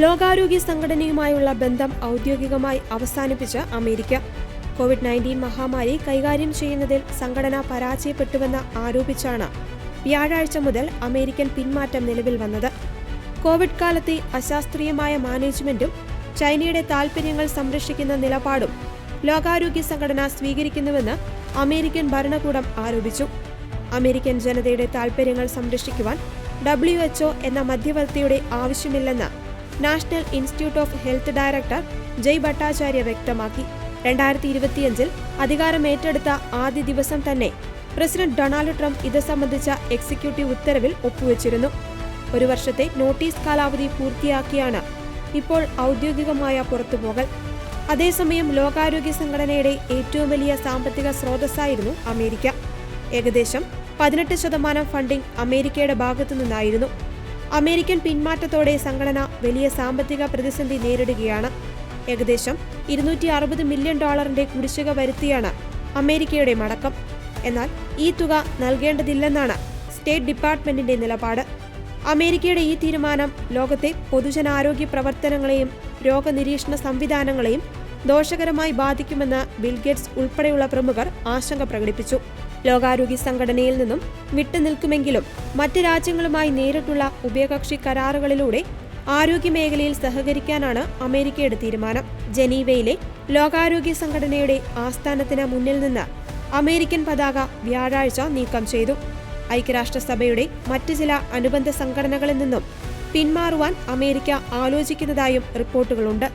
ലോകാരോഗ്യ സംഘടനയുമായുള്ള ബന്ധം ഔദ്യോഗികമായി അവസാനിപ്പിച്ച് അമേരിക്ക. കോവിഡ്-19 മഹാമാരി കൈകാര്യം ചെയ്യുന്നതിൽ സംഘടന പരാജയപ്പെട്ടുവെന്ന് ആരോപിച്ചാണ് വ്യാഴാഴ്ച മുതൽ അമേരിക്കൻ പിന്മാറ്റം നിലവിൽ വന്നത്. കോവിഡ് കാലത്തെ അശാസ്ത്രീയമായ മാനേജ്മെന്റും ചൈനയുടെ താൽപര്യങ്ങൾ സംരക്ഷിക്കുന്ന നിലപാടും ലോകാരോഗ്യ സംഘടന സ്വീകരിക്കുന്നുവെന്ന് അമേരിക്കൻ ഭരണകൂടം ആരോപിച്ചു. അമേരിക്കൻ ജനതയുടെ താൽപര്യങ്ങൾ സംരക്ഷിക്കുവാൻ WHO എന്ന മധ്യവർത്തിയുടെ ആവശ്യമില്ലെന്ന് national institute of health director Jay Bhattacharya വ്യക്തമാക്കി. 2025 അധികാരമേറ്റെടുത്ത ആദ്യ ദിവസം തന്നെ പ്രസിഡന്റ് ഡൊണാൾഡ് ട്രംപ് ഇത് സംബന്ധിച്ച എക്സിക്യൂട്ടീവ് ഉത്തരവിൽ ഒപ്പുവച്ചിരുന്നു. 1 വർഷത്തെ നോട്ടീസ് കാലാവധി പൂർത്തിയാക്കിയാണ് ഇപ്പോൾ ഔദ്യോഗികമായ പുറത്തുപോകൽ. അതേസമയം ലോകാരോഗ്യ സംഘടനയുടെ ഏറ്റവും വലിയ സാമ്പത്തിക സ്രോതസ്സായിരുന്നു അമേരിക്ക. ഏകദേശം 18% ഫണ്ടിംഗ് അമേരിക്കയുടെ ഭാഗത്തുനിന്നായിരുന്നു. അമേരിക്കൻ പിന്മാറ്റത്തോടെ സംഘടന വലിയ സാമ്പത്തിക പ്രതിസന്ധി നേരിടുകയാണ്. ഏകദേശം $260 മില്യൺ കുടിശ്ശിക വരുത്തിയാണ് അമേരിക്കയുടെ മടക്കം. എന്നാൽ ഈ തുക നൽകേണ്ടതില്ലെന്നാണ് സ്റ്റേറ്റ് ഡിപ്പാർട്ട്മെന്റിന്റെ നിലപാട്. അമേരിക്കയുടെ ഈ തീരുമാനം ലോകത്തെ പൊതുജനാരോഗ്യ പ്രവർത്തനങ്ങളെയും രോഗനിരീക്ഷണ സംവിധാനങ്ങളെയും ദോഷകരമായി ബാധിക്കുമെന്ന് ബിൽഗേറ്റ്സ് ഉൾപ്പെടെയുള്ള പ്രമുഖർ ആശങ്ക പ്രകടിപ്പിച്ചു. ലോകാരോഗ്യ സംഘടനയിൽ നിന്നും വിട്ടുനിൽക്കുമെങ്കിലും മറ്റ് രാജ്യങ്ങളുമായി നേരിട്ടുള്ള ഉഭയകക്ഷി കരാറുകളിലൂടെ ആരോഗ്യമേഖലയിൽ സഹകരിക്കാനാണ് അമേരിക്കയുടെ തീരുമാനം. ജനീവയിലെ ലോകാരോഗ്യ സംഘടനയുടെ ആസ്ഥാനത്തിന് മുന്നിൽ നിന്ന് അമേരിക്കൻ പതാക വ്യാഴാഴ്ച നീക്കം ചെയ്തു. ഐക്യരാഷ്ട്രസഭയുടെ മറ്റ് ചില അനുബന്ധ സംഘടനകളിൽ നിന്നും പിന്മാറുവാൻ അമേരിക്ക ആലോചിക്കുന്നതായും റിപ്പോർട്ടുകളുണ്ട്.